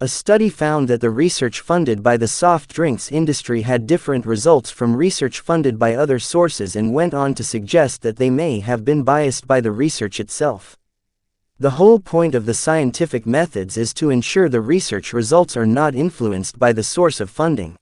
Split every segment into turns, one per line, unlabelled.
A study found that the research funded by the soft drinks industry had different results from research funded by other sources and went on to suggest that they may have been biased by the research itself. The whole point of the scientific methods is to ensure the research results are not influenced by the source of funding.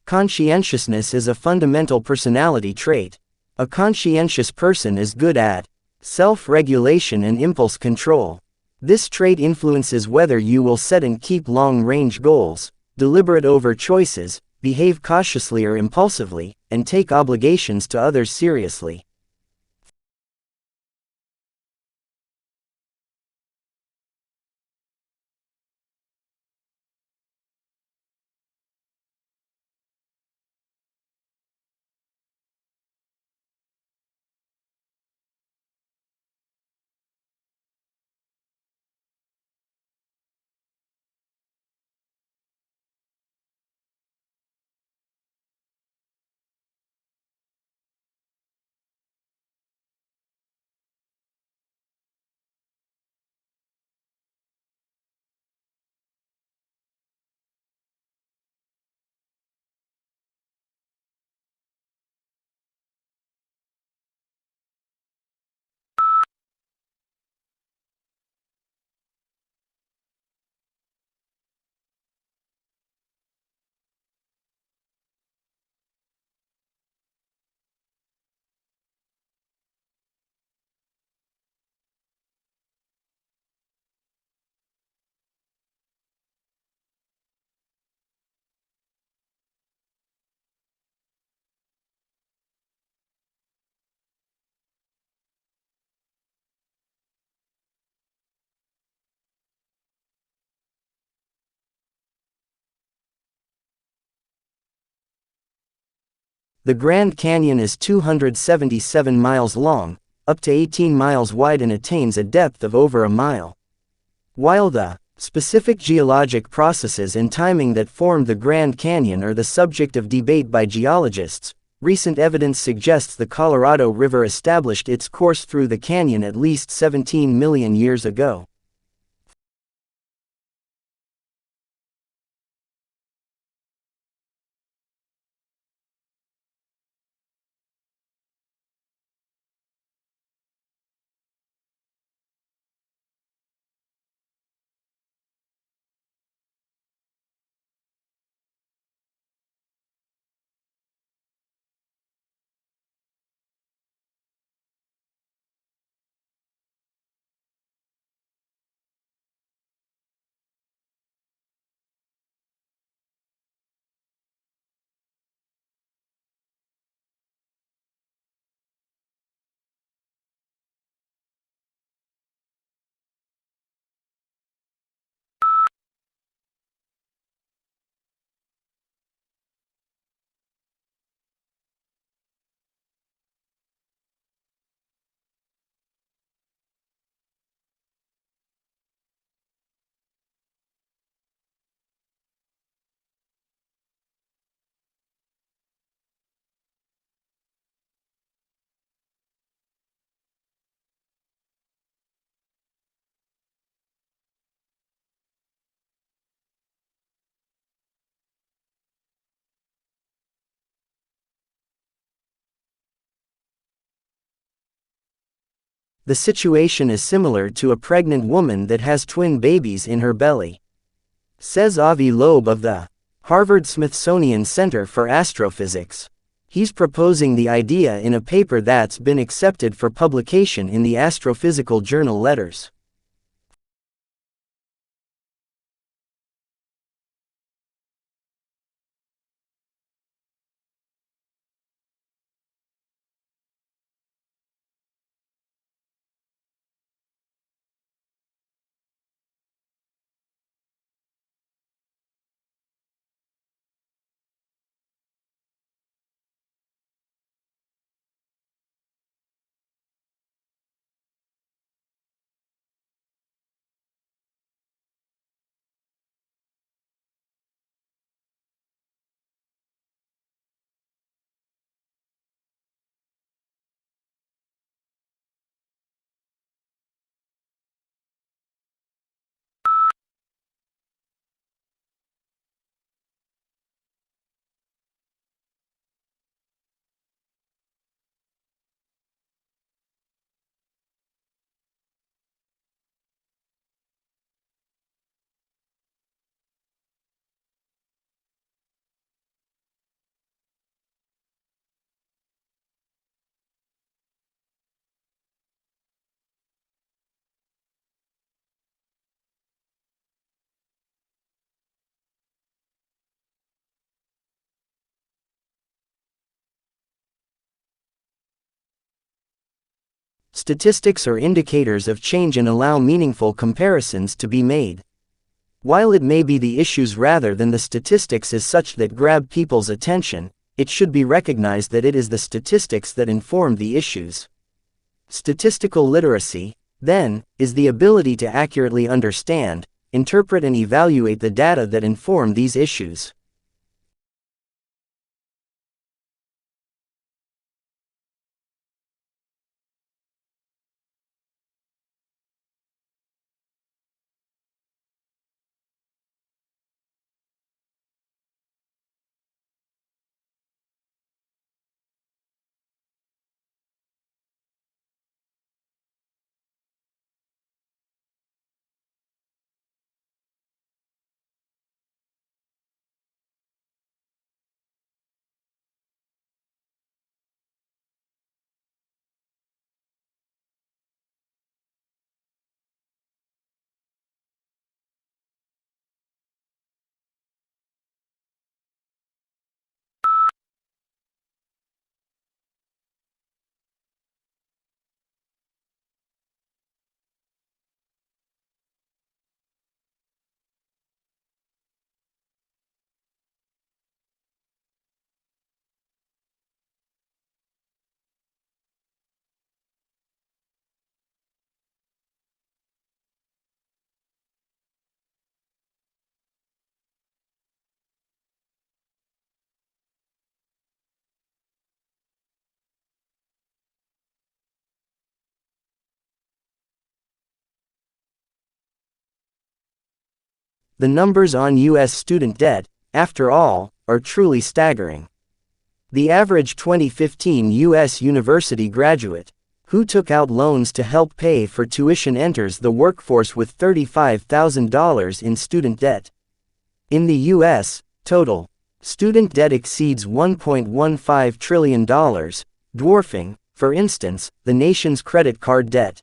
Conscientiousness is a fundamental personality trait. A conscientious person is good at self-regulation and impulse control. This trait influences whether you will set and keep long-range goals, deliberate over choices, behave cautiously or impulsively, and take obligations to others seriously. The Grand Canyon is 277 miles long, up to 18 miles wide, and attains a depth of over a mile. While the specific geologic processes and timing that formed the Grand Canyon are the subject of debate by geologists, recent evidence suggests the Colorado River established its course through the canyon at least 17 million years ago. The situation is similar to a pregnant woman that has twin babies in her belly, says Avi Loeb of the Harvard-Smithsonian Center for Astrophysics. He's proposing the idea in a paper that's been accepted for publication in the Astrophysical Journal Letters. Statistics are indicators of change and allow meaningful comparisons to be made. While it may be the issues rather than the statistics as such that grab people's attention, it should be recognized that it is the statistics that inform the issues. Statistical literacy, then, is the ability to accurately understand, interpret and evaluate the data that inform these issues. The numbers on U.S. student debt, after all, are truly staggering. The average 2015 U.S. university graduate, who took out loans to help pay for tuition, enters the workforce with $35,000 in student debt. In the U.S., total student debt exceeds $1.15 trillion, dwarfing, for instance, the nation's credit card debt.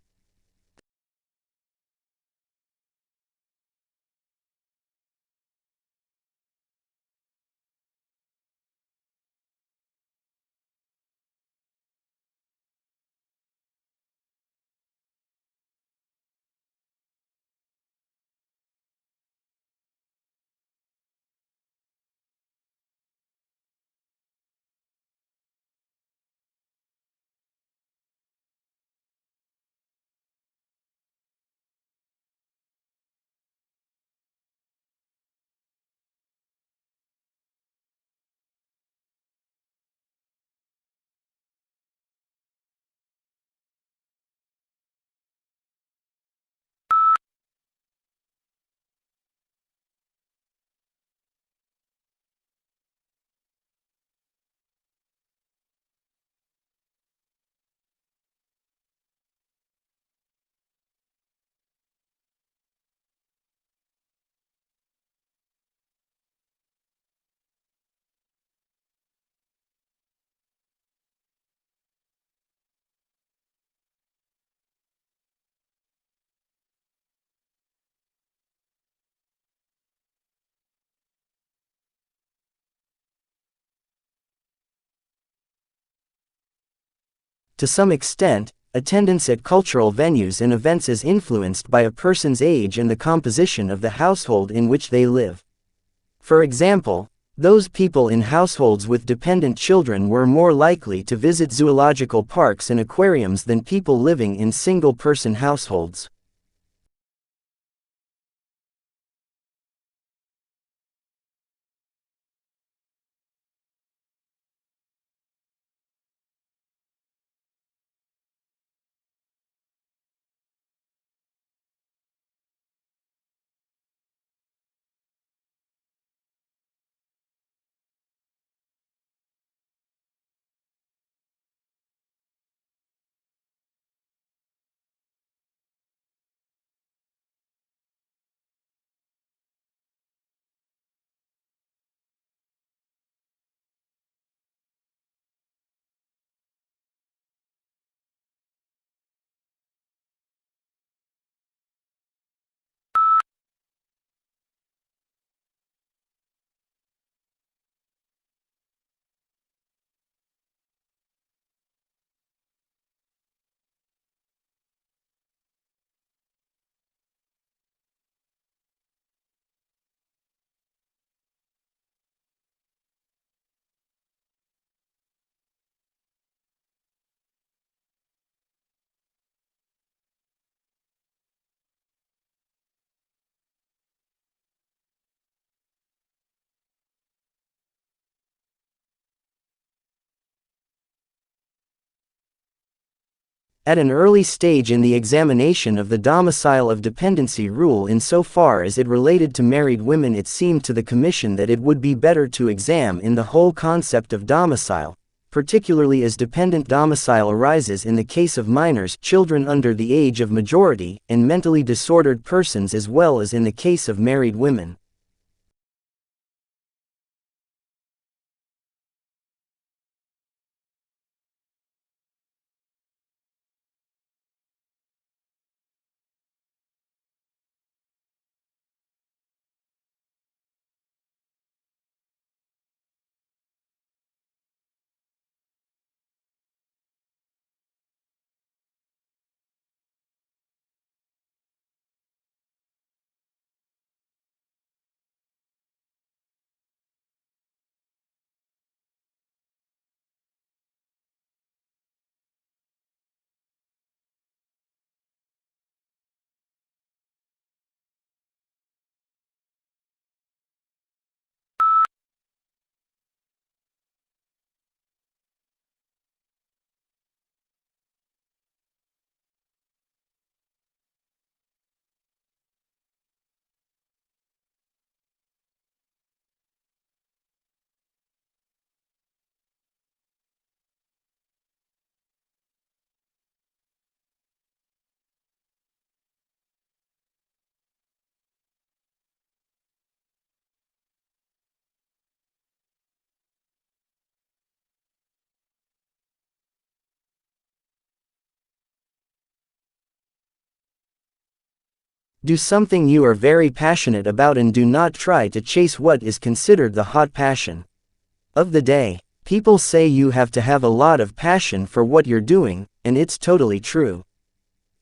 To some extent, attendance at cultural venues and events is influenced by a person's age and the composition of the household in which they live. For example, those people in households with dependent children were more likely to visit zoological parks and aquariums than people living in single-person households. At an early stage in the examination of the domicile of dependency rule insofar as it related to married women, it seemed to the Commission that it would be better to examine the whole concept of domicile, particularly as dependent domicile arises in the case of minors, children under the age of majority, and mentally disordered persons, as well as in the case of married women. Do something you are very passionate about and do not try to chase what is considered the hot passion of the day. People say you have to have a lot of passion for what you're doing, and it's totally true.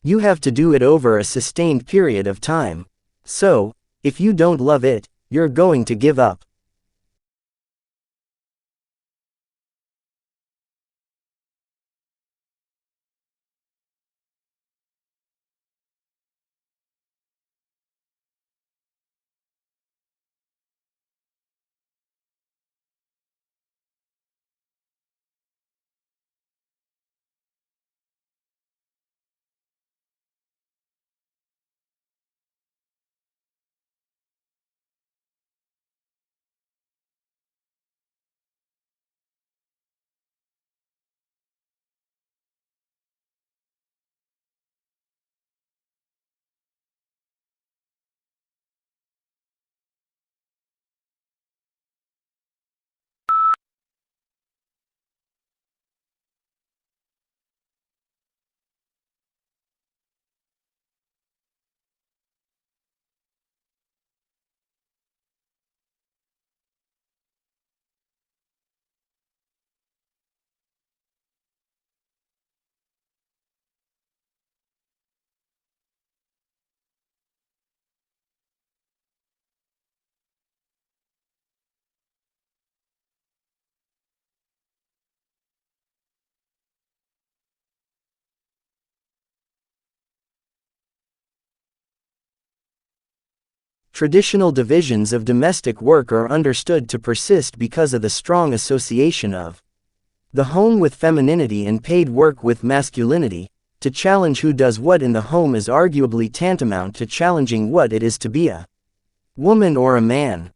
You have to do it over a sustained period of time. So, if you don't love it, you're going to give up. Traditional divisions of domestic work are understood to persist because of the strong association of the home with femininity and paid work with masculinity. To challenge who does what in the home is arguably tantamount to challenging what it is to be a woman or a man.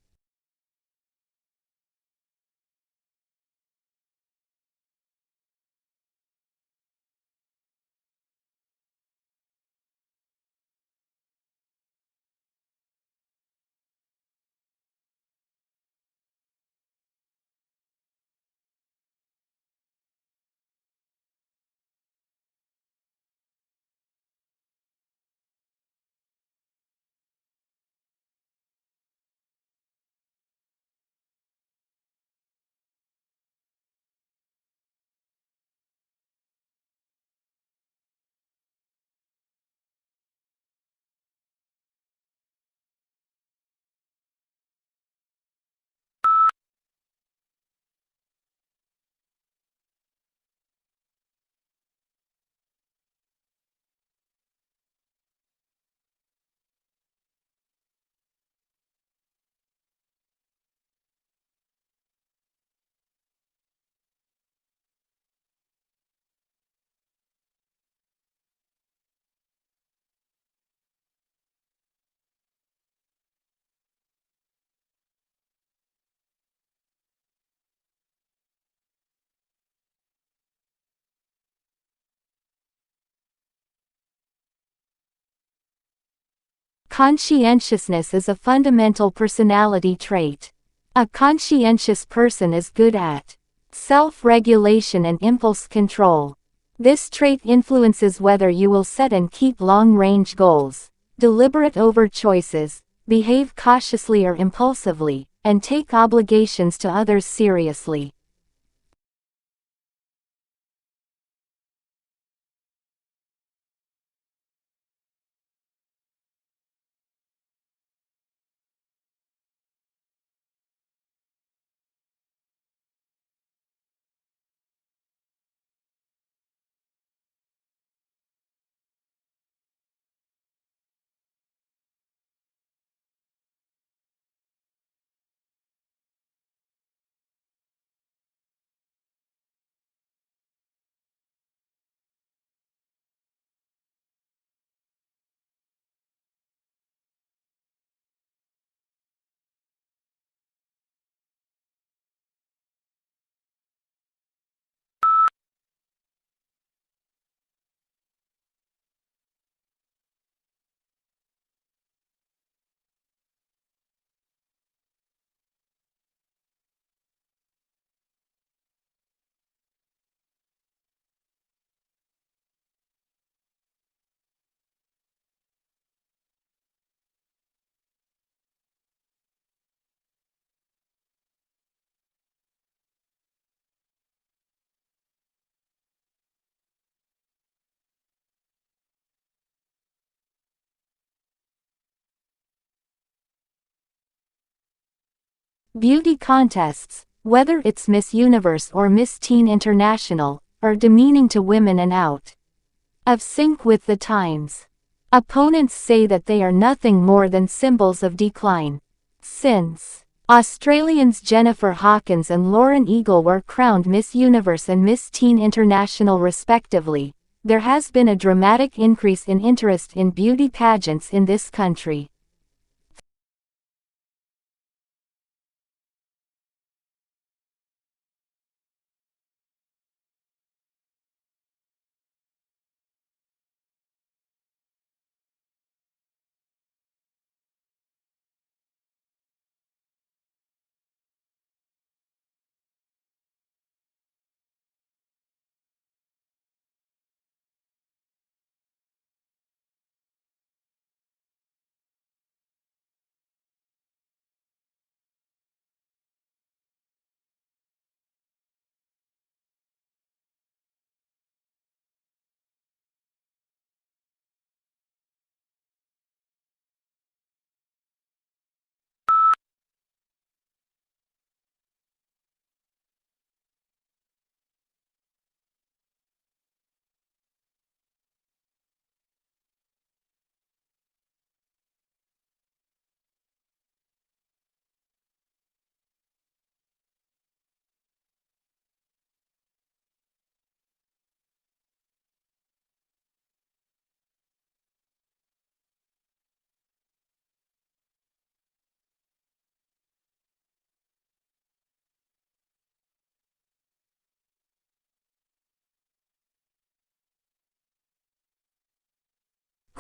Conscientiousness is a fundamental personality trait. A conscientious person is good at self-regulation and impulse control. This trait influences whether you will set and keep long-range goals, deliberate over choices, behave cautiously or impulsively, and take obligations to others seriously. Beauty contests, whether it's Miss Universe or Miss Teen International, are demeaning to women and out of sync with the times. Opponents say that they are nothing more than symbols of decline. Since Australians Jennifer Hawkins and Lauren Eagle were crowned Miss Universe and Miss Teen International respectively, there has been a dramatic increase in interest in beauty pageants in this country.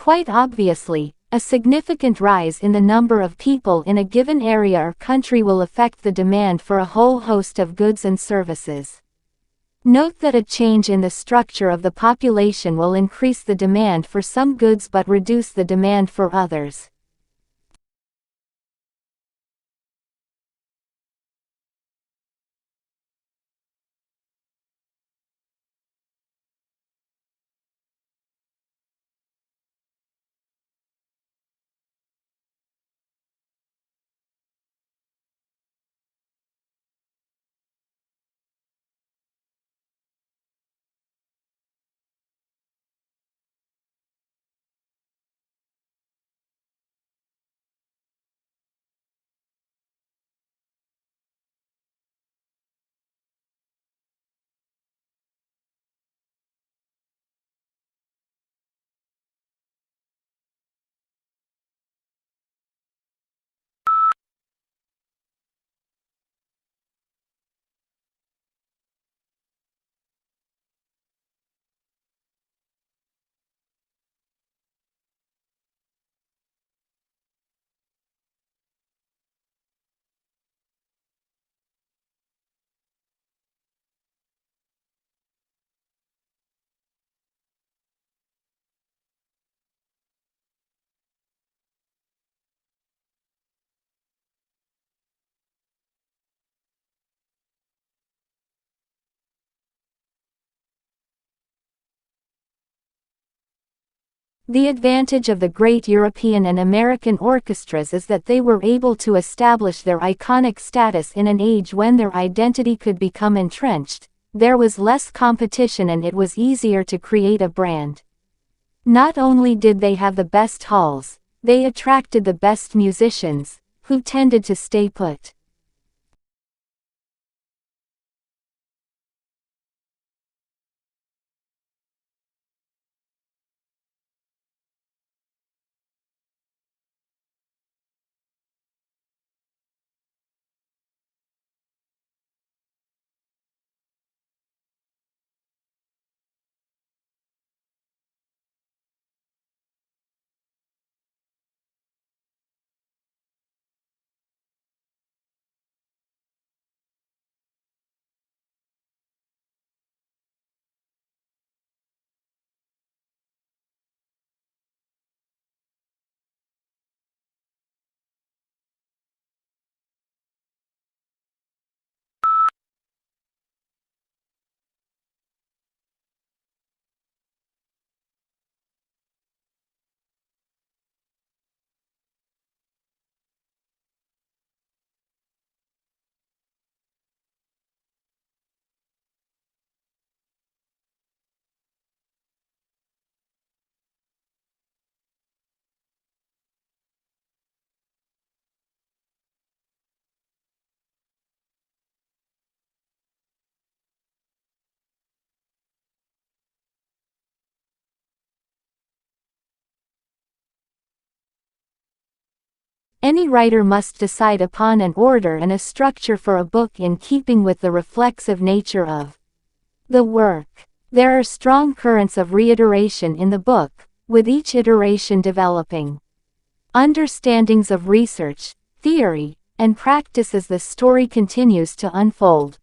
Quite obviously, a significant rise in the number of people in a given area or country will affect the demand for a whole host of goods and services. Note that a change in the structure of the population will increase the demand for some goods but reduce the demand for others. The advantage of the great European and American orchestras is that they were able to establish their iconic status in an age when their identity could become entrenched. There was less competition and it was easier to create a brand. Not only did they have the best halls, they attracted the best musicians, who tended to stay put. Any writer must decide upon an order and a structure for a book in keeping with the reflexive nature of the work. There are strong currents of reiteration in the book, with each iteration developing understandings of research, theory, and practice as the story continues to unfold.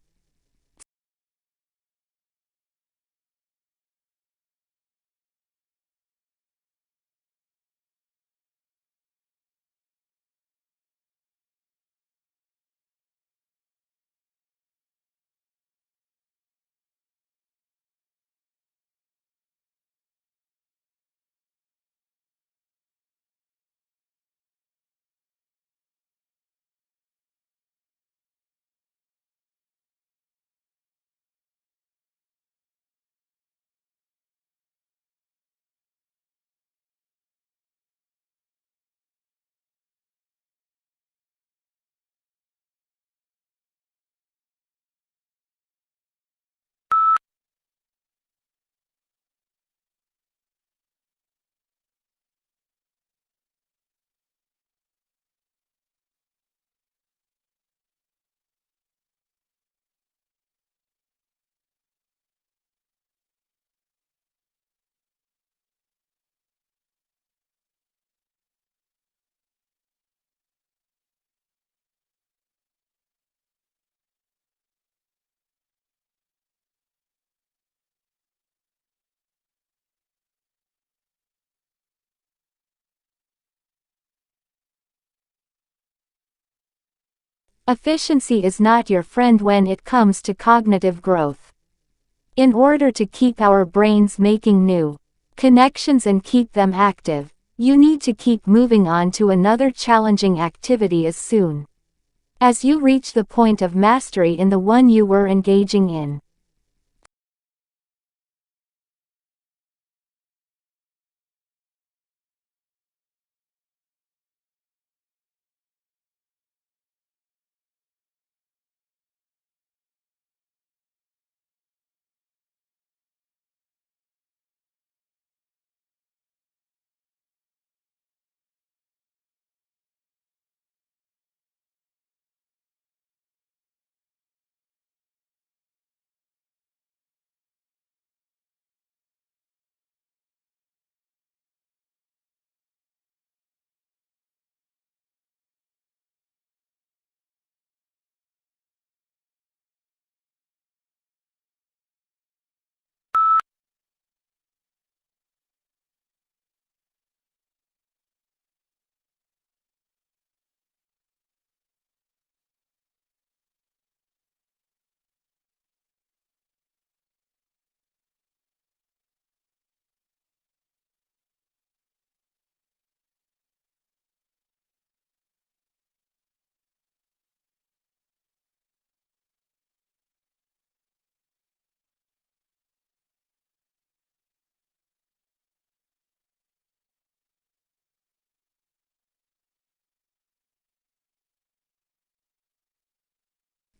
Efficiency is not your friend when it comes to cognitive growth. In order to keep our brains making new connections and keep them active, you need to keep moving on to another challenging activity as soon as you reach the point of mastery in the one you were engaging in.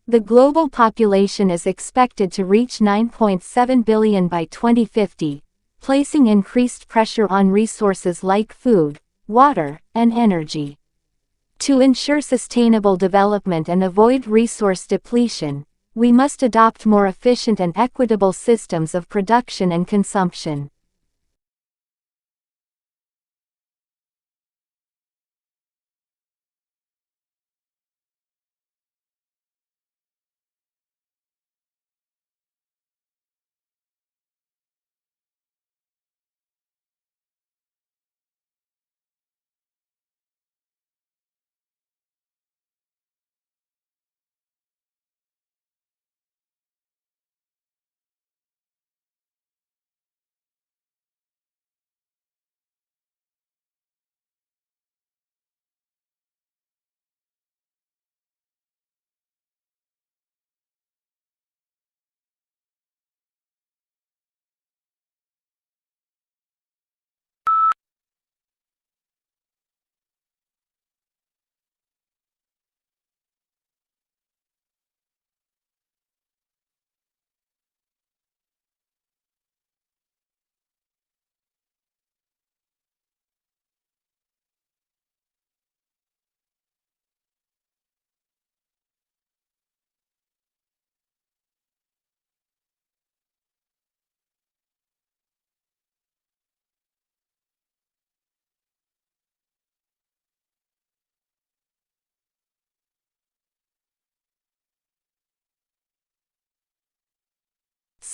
The global population is expected to reach 9.7 billion by 2050, placing increased pressure on resources like food, water, and energy. To ensure sustainable development and avoid resource depletion, we must adopt more efficient and equitable systems of production and consumption.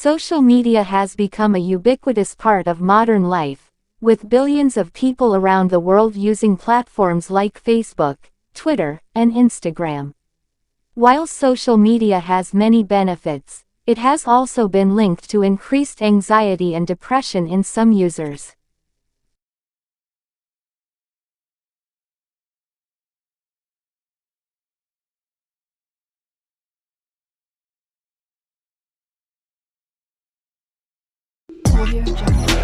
Social media has become a ubiquitous part of modern life, with billions of people around the world using platforms like Facebook, Twitter, and Instagram. While social media has many benefits, it has also been linked to increased anxiety and depression in some users.
Audio Jungle.